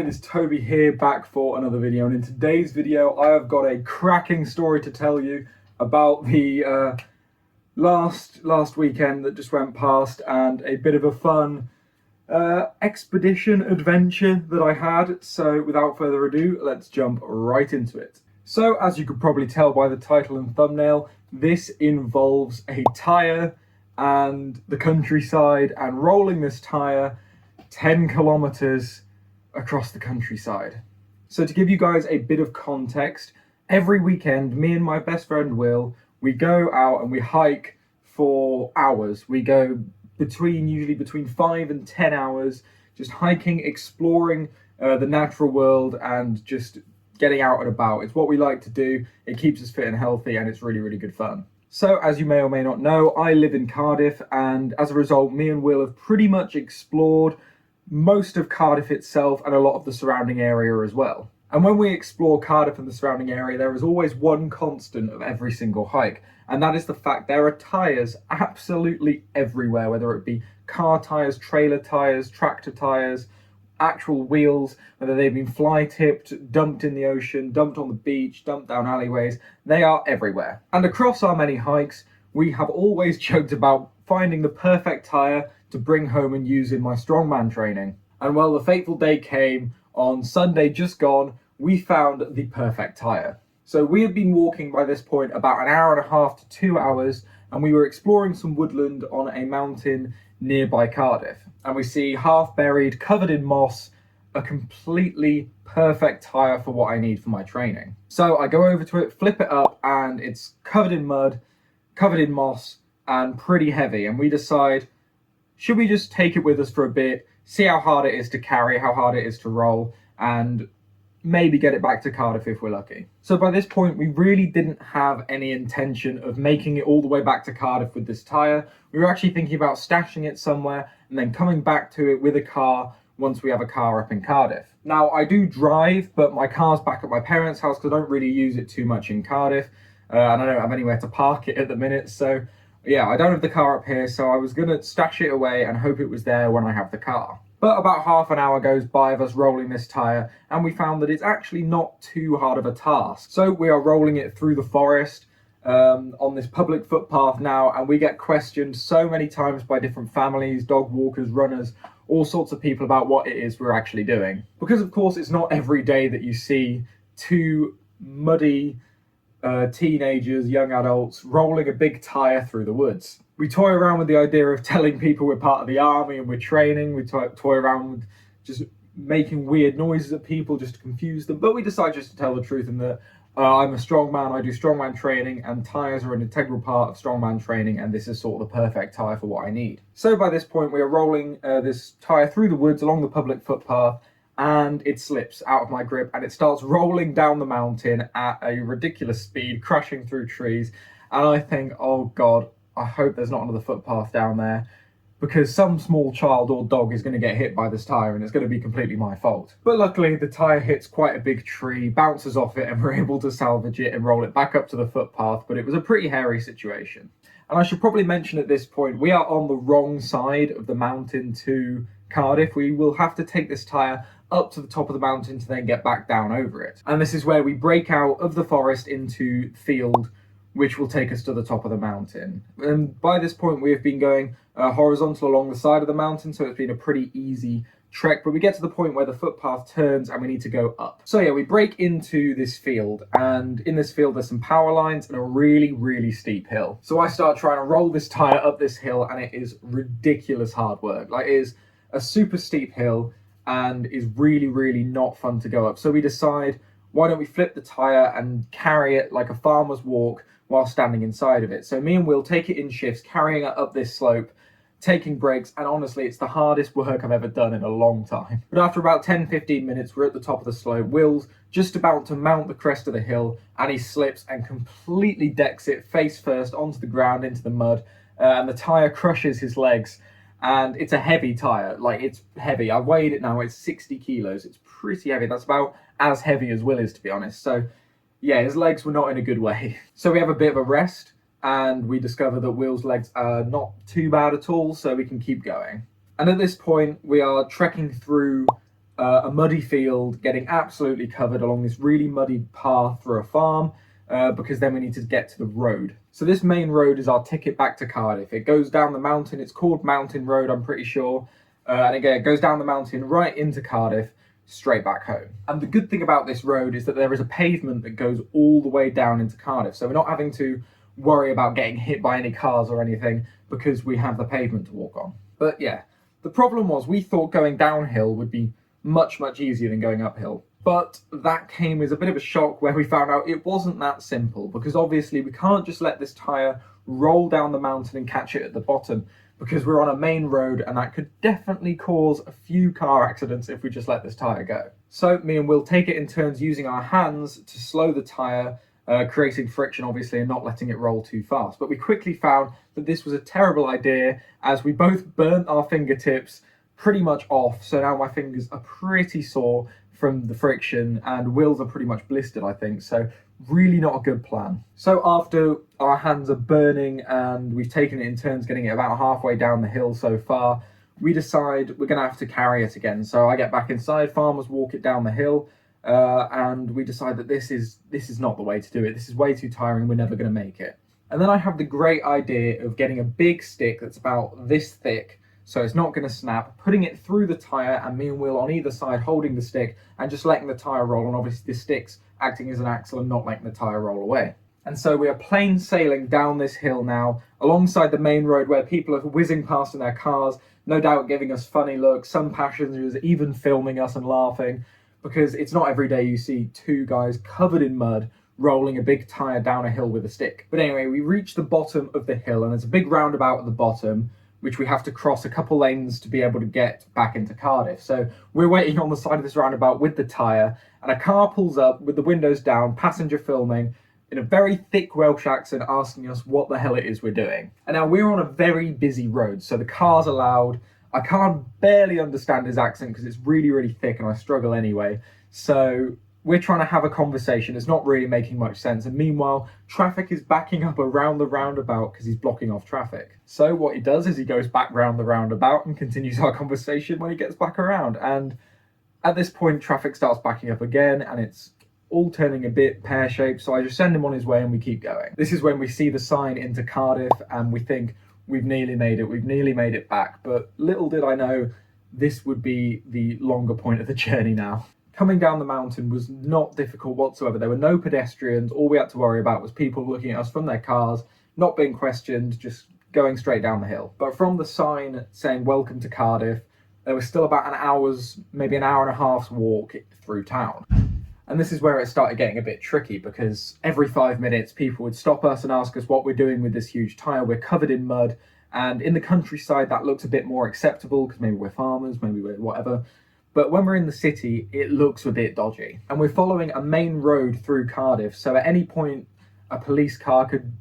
guys, Toby here, back for another video, and in today's video I have got a cracking story to tell you about the last weekend that just went past, and a bit of a fun expedition adventure that I had. So without further ado, let's jump right into it. So as you could probably tell by the title and thumbnail, this involves a Tyre and the countryside, and rolling this Tyre 10 kilometers across the countryside. So to give you guys a bit of context, every weekend me and my best friend Will, we go out and we hike for hours. We go usually between 5 and 10 hours, just hiking, exploring the natural world and just getting out and about. It's what we like to do. It keeps us fit and healthy, and it's really, really good fun. So as you may or may not know, I live in Cardiff, and as a result, me and Will have pretty much explored most of Cardiff itself and a lot of the surrounding area as well. And when we explore Cardiff and the surrounding area, there is always one constant of every single hike, and that is the fact there are tyres absolutely everywhere, whether it be car tyres, trailer tyres, tractor tyres, actual wheels, whether they've been fly tipped, dumped in the ocean, dumped on the beach, dumped down alleyways, they are everywhere. And across our many hikes, we have always joked about finding the perfect tyre to bring home and use in my strongman training. And well, the fateful day came on Sunday just gone. We found the perfect tyre. So we had been walking by this point about an hour and a half to 2 hours, and we were exploring some woodland on a mountain nearby Cardiff. And we see, half buried, covered in moss, a completely perfect tyre for what I need for my training. So I go over to it, flip it up, and it's covered in mud, covered in moss, and pretty heavy. And we decide, should we just take it with us for a bit, see how hard it is to carry, how hard it is to roll, and maybe get it back to Cardiff if we're lucky. So by this point, we really didn't have any intention of making it all the way back to Cardiff with this tyre. We were actually thinking about stashing it somewhere and then coming back to it with a car once we have a car up in Cardiff. Now, I do drive, but my car's back at my parents' house because I don't really use it too much in Cardiff, and I don't have anywhere to park it at the minute. So yeah, I don't have the car up here, so I was gonna stash it away and hope it was there when I have the car. But about half an hour goes by of us rolling this tyre, and we found that it's actually not too hard of a task. So we are rolling it through the forest on this public footpath now, and we get questioned so many times by different families, dog walkers, runners, all sorts of people about what it is we're actually doing. Because of course it's not every day that you see two muddy teenagers, young adults, rolling a big tyre through the woods. We toy around with the idea of telling people we're part of the army and we're training. We toy around with just making weird noises at people just to confuse them. But we decide just to tell the truth, and that I'm a strongman, I do strongman training, and tyres are an integral part of strongman training, and this is sort of the perfect tyre for what I need. So by this point, we are rolling this tyre through the woods along the public footpath, and it slips out of my grip and it starts rolling down the mountain at a ridiculous speed, crashing through trees. And I think, oh God, I hope there's not another footpath down there, because some small child or dog is going to get hit by this tyre and it's going to be completely my fault. But luckily the tyre hits quite a big tree, bounces off it, and we're able to salvage it and roll it back up to the footpath. But it was a pretty hairy situation. And I should probably mention at this point, we are on the wrong side of the mountain to Cardiff. We will have to take this tyre up to the top of the mountain to then get back down over it. And this is where we break out of the forest into field, which will take us to the top of the mountain. And by this point, we have been going horizontal along the side of the mountain, so it's been a pretty easy trek, but we get to the point where the footpath turns and we need to go up. So yeah, we break into this field, and in this field there's some power lines and a really, really steep hill. So I start trying to roll this tyre up this hill, and it is ridiculous hard work. Like, it is a super steep hill and is really, really not fun to go up. So we decide, why don't we flip the tyre and carry it like a farmer's walk while standing inside of it. So me and Will take it in shifts, carrying it up this slope, taking breaks, and honestly, it's the hardest work I've ever done in a long time. But after about 10-15 minutes, we're at the top of the slope. Will's just about to mount the crest of the hill, and he slips and completely decks it face first onto the ground, into the mud, and the tyre crushes his legs. And it's a heavy tyre, like, it's heavy. I've weighed it now, it's 60 kilos. It's pretty heavy. That's about as heavy as Will is, to be honest. So yeah, his legs were not in a good way. So we have a bit of a rest, and we discover that Will's legs are not too bad at all, so we can keep going. And at this point, we are trekking through a muddy field, getting absolutely covered along this really muddy path through a farm, because then we need to get to the road. So this main road is our ticket back to Cardiff. It goes down the mountain. It's called Mountain Road, I'm pretty sure. And again, it goes down the mountain right into Cardiff, straight back home. And the good thing about this road is that there is a pavement that goes all the way down into Cardiff. So we're not having to worry about getting hit by any cars or anything because we have the pavement to walk on. But yeah, the problem was we thought going downhill would be much easier than going uphill. But that came as a bit of a shock where we found out it wasn't that simple, because obviously we can't just let this tyre roll down the mountain and catch it at the bottom, because we're on a main road and that could definitely cause a few car accidents if we just let this tyre go. So me and Will take it in turns using our hands to slow the tyre, creating friction obviously and not letting it roll too fast. But we quickly found that this was a terrible idea, as we both burnt our fingertips pretty much off. So now my fingers are pretty sore from the friction, and Will's are pretty much blistered, I think. So really not a good plan. So after our hands are burning and we've taken it in turns getting it about halfway down the hill so far, we decide we're gonna have to carry it again. So I get back inside, farmers walk it down the hill, and we decide that this is not the way to do it. This is way too tiring, we're never gonna make it. And then I have the great idea of getting a big stick that's about this thick, so it's not going to snap, putting it through the tyre, and me and Will on either side holding the stick and just letting the tyre roll, and obviously the stick's acting as an axle and not letting the tyre roll away. And so we are plain sailing down this hill now, alongside the main road where people are whizzing past in their cars, no doubt giving us funny looks, some passengers even filming us and laughing, because it's not every day you see two guys covered in mud rolling a big tyre down a hill with a stick. But anyway, we reach the bottom of the hill, and there's a big roundabout at the bottom, which we have to cross a couple lanes to be able to get back into Cardiff. So we're waiting on the side of this roundabout with the tyre, and a car pulls up with the windows down, passenger filming, in a very thick Welsh accent asking us what the hell it is we're doing. And now we're on a very busy road, so the cars are loud. I can't barely understand his accent because it's really thick and I struggle anyway. So we're trying to have a conversation. It's not really making much sense. And meanwhile, traffic is backing up around the roundabout because he's blocking off traffic. So what he does is he goes back round the roundabout and continues our conversation when he gets back around. And at this point, traffic starts backing up again and it's all turning a bit pear-shaped. So I just send him on his way and we keep going. This is when we see the sign into Cardiff and we think we've nearly made it. We've nearly made it back. But little did I know this would be the longer point of the journey now. Coming down the mountain was not difficult whatsoever. There were no pedestrians. All we had to worry about was people looking at us from their cars, not being questioned, just going straight down the hill. But from the sign saying welcome to Cardiff, there was still about maybe an hour and a half's walk through town. And this is where it started getting a bit tricky, because every 5 minutes people would stop us and ask us what we're doing with this huge tyre. We're covered in mud, and in the countryside that looks a bit more acceptable because maybe we're farmers, maybe we're whatever. But when we're in the city, it looks a bit dodgy. And we're following a main road through Cardiff, so at any point a police car could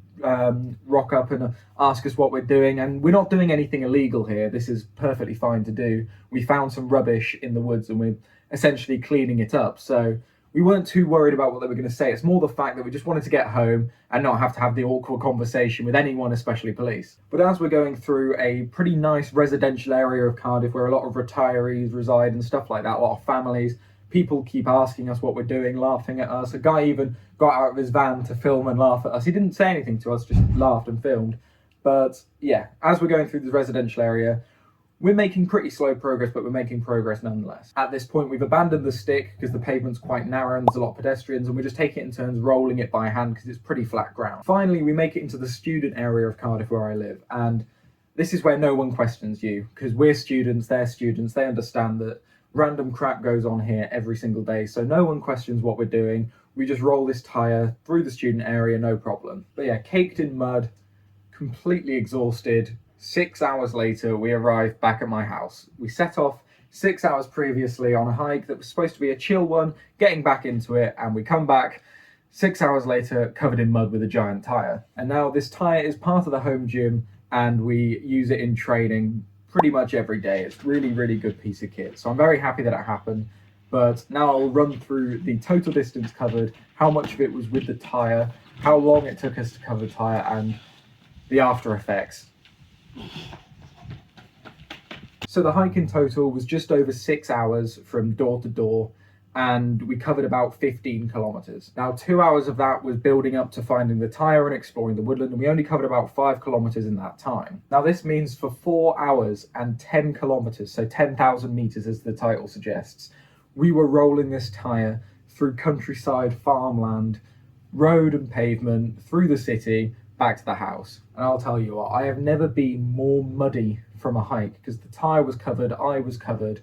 rock up and ask us what we're doing, and we're not doing anything illegal here. This is perfectly fine to do. We found some rubbish in the woods and we're essentially cleaning it up, so we weren't too worried about what they were going to say. It's more the fact that we just wanted to get home and not have to have the awkward conversation with anyone, especially police. But as we're going through a pretty nice residential area of Cardiff where a lot of retirees reside and stuff like that, a lot of families, people keep asking us what we're doing, laughing at us. A guy even got out of his van to film and laugh at us. He didn't say anything to us, just laughed and filmed. But yeah, as we're going through the residential area, we're making pretty slow progress, but we're making progress nonetheless. At this point, we've abandoned the stick because the pavement's quite narrow and there's a lot of pedestrians, and we're just taking it in turns, rolling it by hand because it's pretty flat ground. Finally, we make it into the student area of Cardiff where I live, and this is where no one questions you, because we're students, they're students, they understand that random crap goes on here every single day, so no one questions what we're doing. We just roll this tyre through the student area, no problem. But yeah, caked in mud, completely exhausted. 6 hours later, we arrived back at my house. We set off 6 hours previously on a hike that was supposed to be a chill one, getting back into it, and we come back 6 hours later covered in mud with a giant tyre. And now this tyre is part of the home gym and we use it in training pretty much every day. It's really good piece of kit. So I'm very happy that it happened. But now I'll run through the total distance covered, how much of it was with the tyre, how long it took us to cover the tyre, and the after effects. So the hike in total was just over 6 hours from door to door, and we covered about 15 kilometers. Now, 2 hours of that was building up to finding the Tyre and exploring the woodland, and we only covered about 5 kilometers in that time. Now, this means for 4 hours and 10 kilometers, so 10,000 meters as the title suggests, we were rolling this Tyre through countryside, farmland, road and pavement, through the city, back to the house. And I'll tell you what, I have never been more muddy from a hike, because the Tyre was covered, I was covered,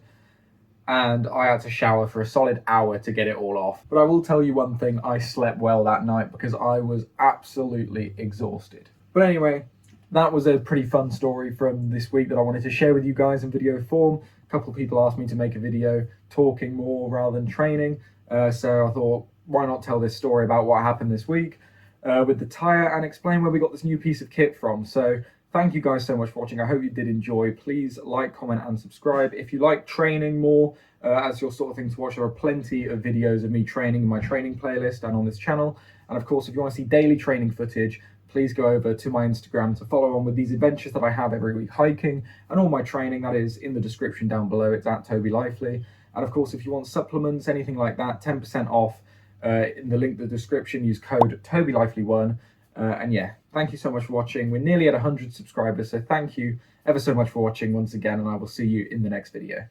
and I had to shower for a solid hour to get it all off. But I will tell you one thing, I slept well that night because I was absolutely exhausted. But anyway, that was a pretty fun story from this week that I wanted to share with you guys in video form. A couple of people asked me to make a video talking more rather than training, so I thought, why not tell this story about what happened this week with the Tyre and explain where we got this new piece of kit from. So thank you guys so much for watching. I hope you did enjoy. Please like, comment, and subscribe. If you like training more as your sort of thing to watch, there are plenty of videos of me training in my training playlist and on this channel. And of course, if you want to see daily training footage, please go over to my Instagram to follow on with these adventures that I have every week hiking, and all my training that is in the description down below. It's at Toby Lively. And of course, if you want supplements, anything like that, 10% off in the link in the description. Use code TobyLively1. And yeah, thank you so much for watching. We're nearly at 100 subscribers, so thank you ever so much for watching once again, and I will see you in the next video.